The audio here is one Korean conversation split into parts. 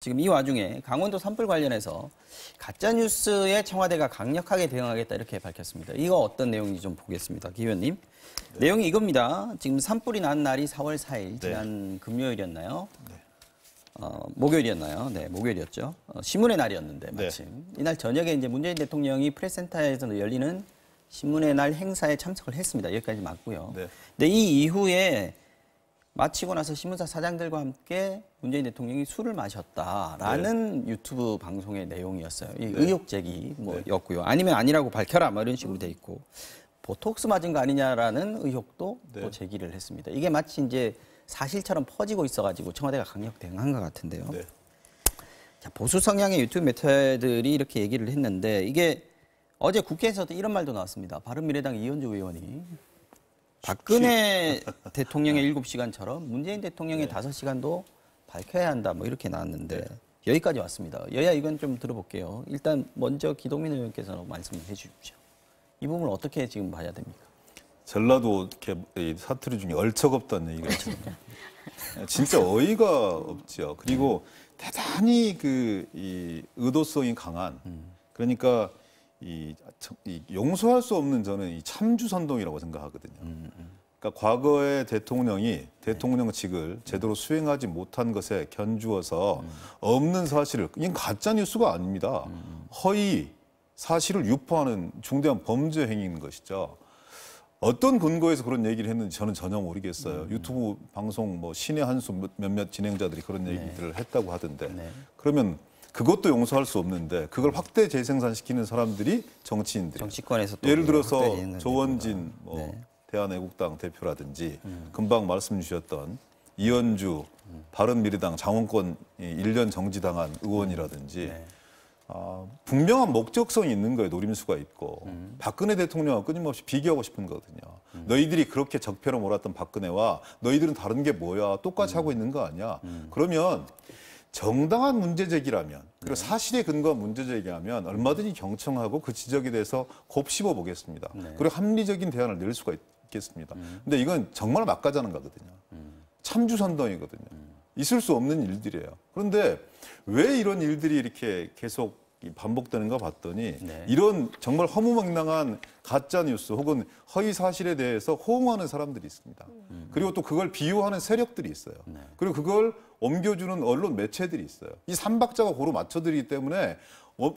지금 이 와중에 강원도 산불 관련해서 가짜뉴스에 청와대가 강력하게 대응하겠다 이렇게 밝혔습니다. 이거 어떤 내용인지 좀 보겠습니다. 기 의원님. 네. 내용이 이겁니다. 지금 산불이 난 날이 4월 4일, 지난 금요일이었나요? 목요일이었나요? 네, 목요일이었죠. 신문의 날이었는데 마침. 이날 저녁에 이제 문재인 대통령이 프레스센터에서 열리는 신문의 날 행사에 참석을 했습니다. 여기까지 맞고요. 근데 이 이후에 마치고 나서 신문사 사장들과 함께 문재인 대통령이 술을 마셨다라는 유튜브 방송의 내용이었어요. 이 의혹 제기였고요. 아니면 아니라고 밝혀라 뭐 이런 식으로 돼 있고 보톡스 맞은 거 아니냐라는 의혹도 또 제기를 했습니다. 이게 마치 이제 사실처럼 퍼지고 있어가지고 청와대가 강력 대응한 것 같은데요. 자, 보수 성향의 유튜브 매체들이 이렇게 얘기를 했는데 이게 어제 국회에서도 이런 말도 나왔습니다. 바른미래당 이현주 의원이 박근혜 대통령의 7시간처럼 문재인 대통령의 5시간도 밝혀야 한다 뭐 이렇게 나왔는데 여기까지 왔습니다. 여야 이건 좀 들어볼게요. 일단 먼저 기동민 의원께서 말씀을 해 주십시오. 이 부분을 어떻게 지금 봐야 됩니까? 전라도 사투리 중에 얼척없다는 얘기가 있습니다. 진짜 어이가 없죠. 그리고 대단히 이 의도성이 강한 그러니까 이 용서할 수 없는 저는 이 참주선동이라고 생각하거든요. 그러니까 과거에 대통령이 대통령직을 제대로 수행하지 못한 것에 견주어서 없는 사실을 이건 가짜 뉴스가 아닙니다. 허위 사실을 유포하는 중대한 범죄 행위인 것이죠. 어떤 근거에서 그런 얘기를 했는지 저는 전혀 모르겠어요. 유튜브 방송 뭐 신의 한수 몇몇 진행자들이 그런 얘기들을 했다고 하던데 그러면 그것도 용서할 수 없는데 그걸 확대 재생산시키는 사람들이 정치인들이에요. 정치권에서 또 예를 들어서 조원진 대한애국당 대표라든지 금방 말씀 주셨던 이현주 바른미래당 장원권 1년 정지당한 의원이라든지 분명한 목적성이 있는 거예요. 노림수가 있고. 박근혜 대통령과 끊임없이 비교하고 싶은 거거든요. 너희들이 그렇게 적폐로 몰았던 박근혜와 너희들은 다른 게 뭐야. 똑같이 하고 있는 거 아니야. 그러면 정당한 문제제기라면 그리고 사실에 근거한 문제제기하면 얼마든지 경청하고 그 지적에 대해서 곱씹어 보겠습니다. 그리고 합리적인 대안을 낼 수가 있겠습니다. 근데 이건 정말 막가자는 거거든요. 참주선동이거든요. 있을 수 없는 일들이에요. 그런데 왜 이런 일들이 이렇게 계속 반복되는가 봤더니 이런 정말 허무맹랑한 가짜뉴스 혹은 허위 사실에 대해서 호응하는 사람들이 있습니다. 그리고 또 그걸 비유하는 세력들이 있어요. 그리고 그걸 옮겨주는 언론 매체들이 있어요. 이 삼박자가 고루 맞춰드리기 때문에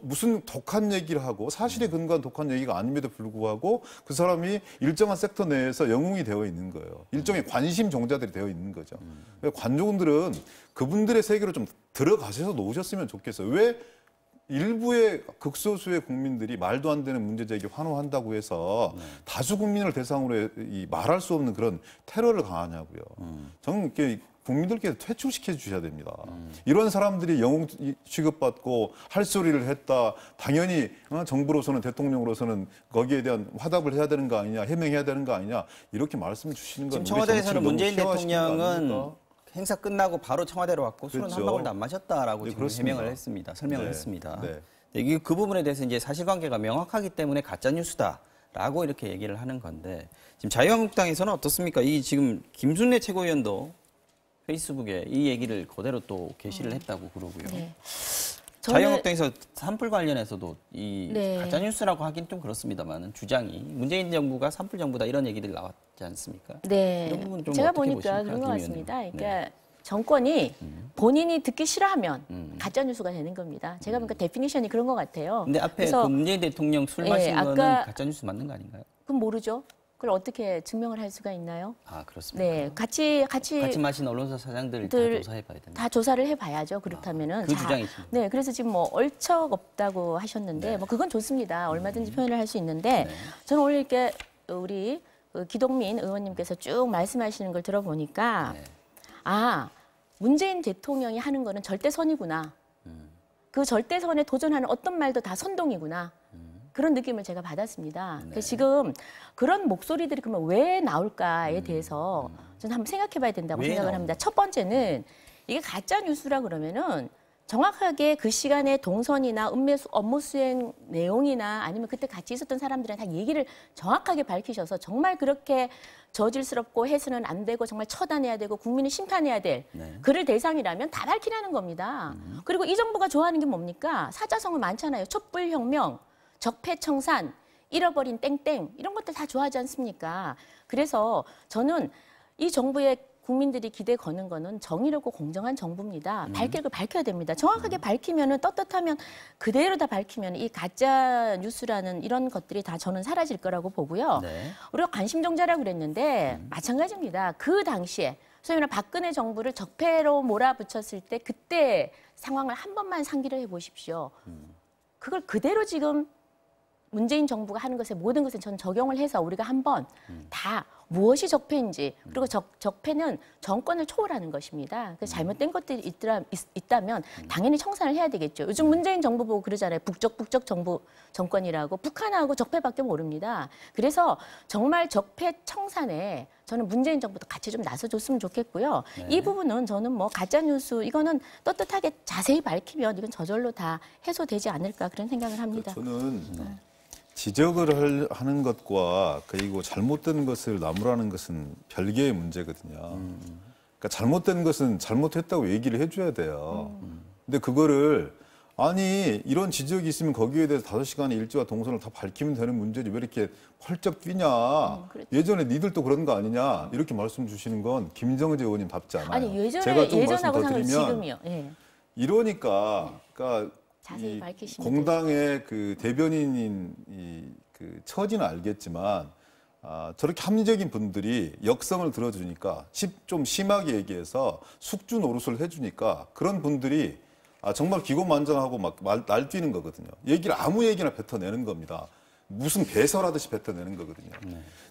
무슨 독한 얘기를 하고 사실에 근거한 독한 얘기가 아님에도 불구하고 그 사람이 일정한 섹터 내에서 영웅이 되어 있는 거예요. 일종의 관심 종자들이 되어 있는 거죠. 관종들은 그분들의 세계로 좀 들어가셔서 놓으셨으면 좋겠어요. 왜 일부의 극소수의 국민들이 말도 안 되는 문제제기에 환호한다고 해서 다수 국민을 대상으로 말할 수 없는 그런 테러를 강하냐고요. 저는 이렇게 국민들께서 퇴출시켜 주셔야 됩니다. 이런 사람들이 영웅 취급받고 할 소리를 했다. 당연히 정부로서는 대통령으로서는 거기에 대한 화답을 해야 되는 거 아니냐, 해명해야 되는 거 아니냐 이렇게 말씀 주시는 건 지금 청와대에서는 문재인 대통령은 행사 끝나고 바로 청와대로 왔고 술은 한 방울도 안 마셨다라고 지금 해명을 했습니다. 설명을 했습니다. 이게 그 부분에 대해서 이제 사실관계가 명확하기 때문에 가짜 뉴스다라고 이렇게 얘기를 하는 건데 지금 자유한국당에서는 어떻습니까? 이 지금 김순례 최고위원도 페이스북에 이 얘기를 그대로 또 게시를 했다고 그러고요. 자유한국당에서 산불 관련해서도 이 가짜뉴스라고 하긴 좀 그렇습니다만 주장이 문재인 정부가 산불 정부다 이런 얘기들 나왔지 않습니까? 이런 부분 좀 제가 보니까 그런 것 같습니다. 그러니까 정권이 본인이 듣기 싫어하면 가짜뉴스가 되는 겁니다. 제가 보니까 데피니션이 그런 것 같아요. 근데 앞에 그 문재인 대통령 술 마신 거는 가짜뉴스 맞는 거 아닌가요? 그럼 모르죠. 그걸 어떻게 증명을 할 수가 있나요? 아, 그렇습니다. 같이 마신 언론사 사장들 다 조사해봐야 된다. 다 조사를 해봐야죠. 그렇다면은. 그 주장이십니다. 그래서 지금 뭐 얼척 없다고 하셨는데 뭐 그건 좋습니다. 얼마든지 표현을 할 수 있는데 저는 오늘 이렇게 우리 기동민 의원님께서 쭉 말씀하시는 걸 들어보니까 문재인 대통령이 하는 거는 절대선이구나. 그 절대선에 도전하는 어떤 말도 다 선동이구나. 그런 느낌을 제가 받았습니다. 지금 그런 목소리들이 그러면 왜 나올까에 대해서 저는 한번 생각해 봐야 된다고 생각을 합니다. 첫 번째는 이게 가짜 뉴스라 그러면은 정확하게 그 시간에 동선이나 업무 수행 내용이나 아니면 그때 같이 있었던 사람들은 다 얘기를 정확하게 밝히셔서 정말 그렇게 저질스럽고 해서는 안 되고 정말 처단해야 되고 국민을 심판해야 될 그를 대상이라면 다 밝히라는 겁니다. 그리고 이 정부가 좋아하는 게 뭡니까? 사자성어 많잖아요. 촛불혁명, 적폐청산, 잃어버린 땡땡 이런 것들 다 좋아하지 않습니까? 그래서 저는 이 정부의 국민들이 기대 거는 거는 정의롭고 공정한 정부입니다. 밝힐 거 밝혀야 됩니다. 정확하게 밝히면은 떳떳하면 그대로 다 밝히면 이 가짜 뉴스라는 이런 것들이 다 저는 사라질 거라고 보고요. 네. 우리가 관심종자라고 그랬는데 마찬가지입니다. 그 당시에 소위 말하는 박근혜 정부를 적폐로 몰아붙였을 때 그때 상황을 한 번만 상기를 해보십시오. 그걸 그대로 지금 문재인 정부가 하는 것에 모든 것에 저는 적용을 해서 우리가 한번 다 무엇이 적폐인지 그리고 적폐는 정권을 초월하는 것입니다. 그래서 잘못된 것들이 있다면 당연히 청산을 해야 되겠죠. 요즘 문재인 정부 보고 그러잖아요. 북적 정권이라고. 북한하고 적폐밖에 모릅니다. 그래서 정말 적폐 청산에 저는 문재인 정부도 같이 좀 나서줬으면 좋겠고요. 네. 이 부분은 저는 뭐 가짜뉴스 이거는 떳떳하게 자세히 밝히면 이건 저절로 다 해소되지 않을까 그런 생각을 합니다. 저는 지적을 하는 것과 그리고 잘못된 것을 나무라는 것은 별개의 문제거든요. 그러니까 잘못된 것은 잘못했다고 얘기를 해줘야 돼요. 근데 그거를 아니 이런 지적이 있으면 거기에 대해서 5시간의 일지와 동선을 다 밝히면 되는 문제지 왜 이렇게 펄쩍 뛰냐. 그렇죠. 예전에 니들도 그런 거 아니냐. 이렇게 말씀 주시는 건 김정재 의원님 답지 않아요. 아니 제가 좀 예전하고 말씀 더 상관 드리면 지금이요. 예. 이러니까 그러니까 자세히 밝히시면 공당의 그 대변인인 그 처지는 알겠지만 저렇게 합리적인 분들이 역성을 들어주니까 좀 심하게 얘기해서 숙주 노릇을 해주니까 그런 분들이 정말 기고만장하고 막 날뛰는 거거든요. 아무 얘기나 뱉어내는 겁니다. 무슨 배설하듯이 뱉어내는 거거든요.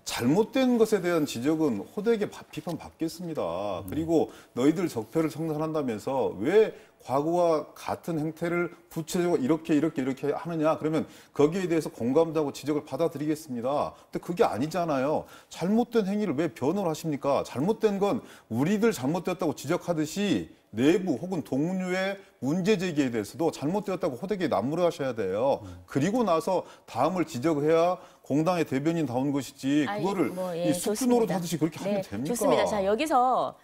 잘못된 것에 대한 지적은 호되게 비판받겠습니다. 그리고 너희들 적폐를 청산한다면서 왜 과거와 같은 행태를 구체적으로 이렇게 하느냐. 그러면 거기에 대해서 공감도 하고 지적을 받아들이겠습니다. 근데 그게 아니잖아요. 잘못된 행위를 왜 변호를 하십니까? 잘못된 건 우리들 잘못되었다고 지적하듯이 내부 혹은 동료의 문제 제기에 대해서도 잘못되었다고 호되게 남무를 하셔야 돼요. 그리고 나서 다음을 지적해야 공당의 대변인다운 것이지 그거를 숙주 노릇 하듯이 그렇게 하면 됩니까? 좋습니다. 자, 여기서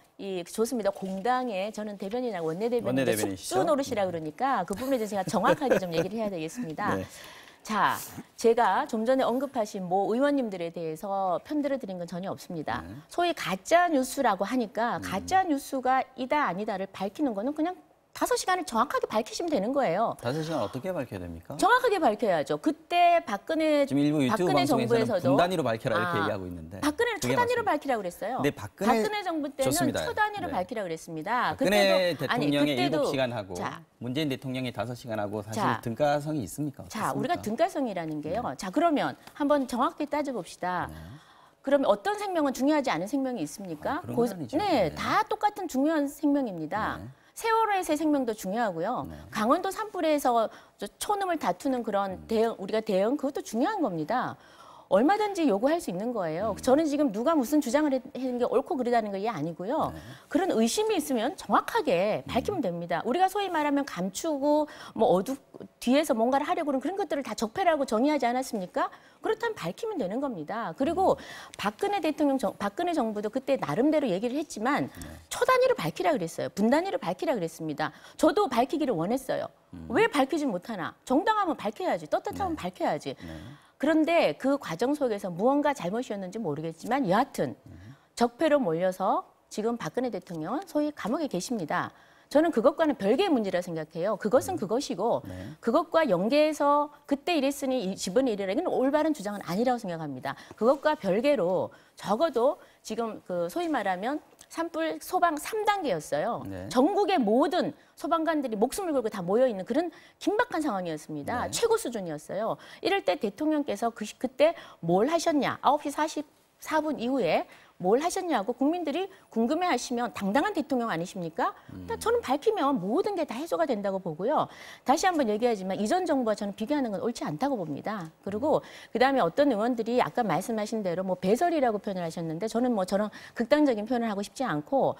좋습니다. 공당의 저는 대변인하고 원내대변인인데 숙주 노릇이라 그러니까 그 부분에 대해서 제가 정확하게 좀 얘기를 해야 되겠습니다. 네. 자, 제가 좀 전에 언급하신 모 의원님들에 대해서 편들어 드린 건 전혀 없습니다. 소위 가짜 뉴스라고 하니까 가짜 뉴스가 이다 아니다를 밝히는 거는 그냥 5시간을 정확하게 밝히시면 되는 거예요. 5시간 어떻게 밝혀야 됩니까? 정확하게 밝혀야죠. 그때 지금 일부 유튜브 방송에서는 분단위로 밝혀라 이렇게 얘기하고 있는데. 박근혜는 초단위로 밝히라고 그랬어요. 네, 박근혜 정부 때는 좋습니다. 초단위로 밝히라고 그랬습니다. 박근혜 대통령이 7시간 하고 문재인 대통령이 5시간 하고 사실 등가성이 있습니까? 자, 우리가 등가성이라는 게요. 자, 그러면 한번 정확히 따져봅시다. 그러면 어떤 생명은 중요하지 않은 생명이 있습니까? 네, 다 똑같은 중요한 생명입니다. 세월호에서의 생명도 중요하고요. 강원도 산불에서 초능을 다투는 그런 우리가 대응 그것도 중요한 겁니다. 얼마든지 요구할 수 있는 거예요. 저는 지금 누가 무슨 주장을 하는 게 옳고 그르다는 게 아니고요. 그런 의심이 있으면 정확하게 밝히면 됩니다. 우리가 소위 말하면 감추고 뒤에서 뭔가를 하려고 하는 그런 것들을 다 적폐라고 정의하지 않았습니까? 그렇다면 밝히면 되는 겁니다. 그리고 박근혜 정부도 그때 나름대로 얘기를 했지만 초단위로 밝히라 그랬어요. 분단위로 밝히라 그랬습니다. 저도 밝히기를 원했어요. 왜 밝히지 못하나? 정당하면 밝혀야지. 떳떳하면 밝혀야지. 그런데 그 과정 속에서 무언가 잘못이었는지 모르겠지만 여하튼 적폐로 몰려서 지금 박근혜 대통령은 소위 감옥에 계십니다. 저는 그것과는 별개의 문제라 생각해요. 그것은 그것이고 그것과 연계해서 그때 이랬으니 이번에 이래라 이건 올바른 주장은 아니라고 생각합니다. 그것과 별개로 적어도 지금 그 소위 말하면 산불 소방 3단계였어요. 전국의 모든 소방관들이 목숨을 걸고 다 모여있는 그런 긴박한 상황이었습니다. 최고 수준이었어요. 이럴 때 대통령께서 그때 뭘 하셨냐. 9시 44분 이후에 뭘 하셨냐고 국민들이 궁금해하시면 당당한 대통령 아니십니까? 저는 밝히면 모든 게 다 해소가 된다고 보고요. 다시 한번 얘기하지만 이전 정부와 저는 비교하는 건 옳지 않다고 봅니다. 그리고 그다음에 어떤 의원들이 아까 말씀하신 대로 뭐 배설이라고 표현을 하셨는데 저는 뭐 저런 극단적인 표현을 하고 싶지 않고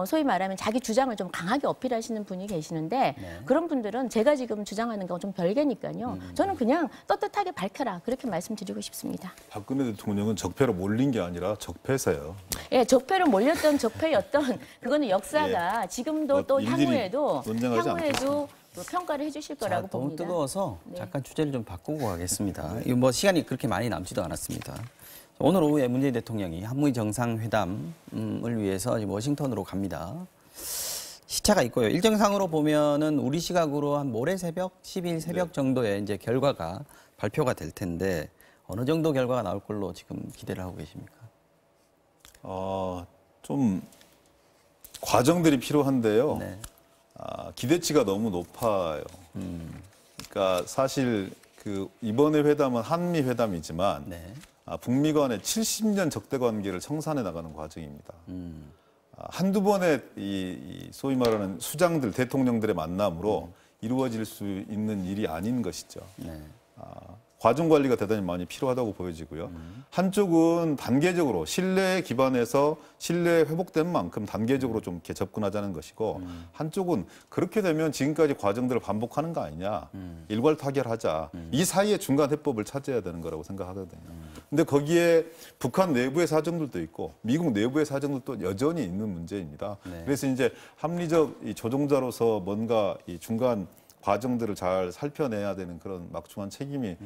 소위 말하면 자기 주장을 좀 강하게 어필하시는 분이 계시는데 그런 분들은 제가 지금 주장하는 건 좀 별개니까요. 저는 그냥 떳떳하게 밝혀라 그렇게 말씀드리고 싶습니다. 박근혜 대통령은 적폐로 몰린 게 아니라 적폐세요. 예, 적폐로 몰렸던 적폐였던 그거는 역사가 지금도 또 향후에도 또 평가를 해주실 거라고 너무 봅니다. 뜨거워서 잠깐 주제를 좀 바꾸고 가겠습니다. 이거 뭐 시간이 그렇게 많이 남지도 않았습니다. 오늘 오후에 문재인 대통령이 한미 정상회담을 위해서 워싱턴으로 갑니다. 시차가 있고요. 일정상으로 보면은 우리 시각으로 한 모레 새벽, 10일 새벽 정도에 이제 결과가 발표가 될 텐데 어느 정도 결과가 나올 걸로 지금 기대를 하고 계십니까? 좀 과정들이 필요한데요. 네. 기대치가 너무 높아요. 그러니까 사실 그 이번에 회담은 한미 회담이지만 북미 간의 70년 적대 관계를 청산해 나가는 과정입니다. 한두 번의 이 소위 말하는 수장들, 대통령들의 만남으로 이루어질 수 있는 일이 아닌 것이죠. 과정 관리가 대단히 많이 필요하다고 보여지고요. 한쪽은 단계적으로 신뢰에 기반해서 신뢰 회복된 만큼 단계적으로 좀 이렇게 접근하자는 것이고 한쪽은 그렇게 되면 지금까지 과정들을 반복하는 거 아니냐. 일괄 타결하자. 이 사이에 중간 해법을 찾아야 되는 거라고 생각하거든요. 근데 거기에 북한 내부의 사정들도 있고 미국 내부의 사정들도 여전히 있는 문제입니다. 그래서 이제 합리적 이 조종자로서 뭔가 이 중간 과정들을 잘 살펴내야 되는 그런 막중한 책임이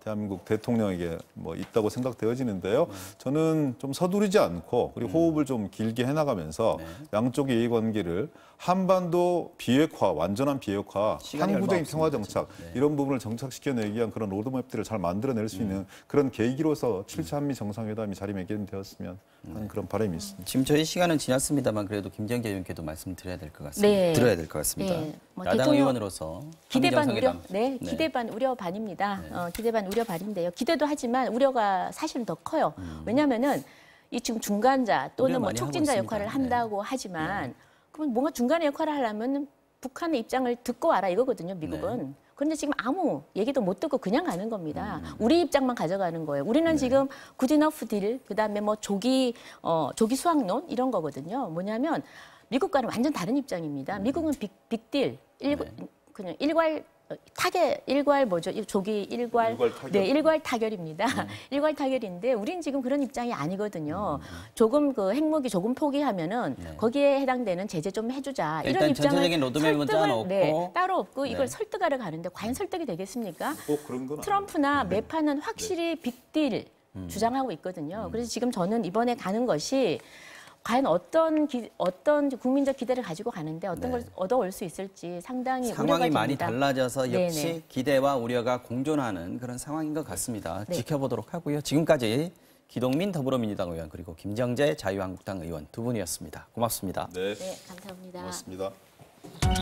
대한민국 대통령에게 뭐 있다고 생각되어지는데요. 저는 좀 서두르지 않고 그리고 호흡을 좀 길게 해나가면서 양쪽의 이해관계를 한반도 비핵화, 완전한 비핵화, 항구적인 평화 정착 이런 부분을 정착시켜내기 위한 그런 로드맵들을 잘 만들어낼 수 있는 그런 계기로서 7차 한미 정상회담이 자리매김되었으면 하는 그런 바람이 있습니다. 지금 저희 시간은 지났습니다만 그래도 김정재 의원께도 말씀드려야 될 것 같습니다. 들어야 될 것 같습니다. 뭐 야당 의원으로서 기대 반 우려, 기대 반 우려 반입니다. 기대 반 우려 반인데요. 기대도 하지만 우려가 사실은 더 커요. 왜냐하면은 이 지금 중간자 또는 뭐 촉진자 역할을 한다고 하지만 그러면 뭔가 중간의 역할을 하려면 북한의 입장을 듣고 와라 이거거든요. 미국은. 그런데 지금 아무 얘기도 못 듣고 그냥 가는 겁니다. 우리 입장만 가져가는 거예요. 우리는 지금 굿이너프 딜, 그다음에 뭐 조기 수학론 이런 거거든요. 뭐냐면 미국과는 완전 다른 입장입니다. 미국은 빅딜, 그냥 일괄 타결, 일괄 뭐죠? 조기 일괄 타결. 네, 일괄 타결입니다. 일괄 타결인데 우린 지금 그런 입장이 아니거든요. 조금 그 핵무기 조금 포기하면은 거기에 해당되는 제재 좀 해주자. 이런 입장을 전체적인 로드맵은 따로 없고 따로 없고 이걸 설득하러 가는데 과연 설득이 되겠습니까? 그런 건 트럼프나 매파는 확실히 빅딜 주장하고 있거든요. 그래서 지금 저는 이번에 가는 것이 과연 어떤 국민적 기대를 가지고 가는데 어떤 걸 얻어올 수 있을지 상당히 우려가 상황이 됩니다. 많이 달라져서 역시 기대와 우려가 공존하는 그런 상황인 것 같습니다. 지켜보도록 하고요. 지금까지 기동민 더불어민주당 의원 그리고 김정재 자유한국당 의원 두 분이었습니다. 고맙습니다. 네, 감사합니다. 고맙습니다.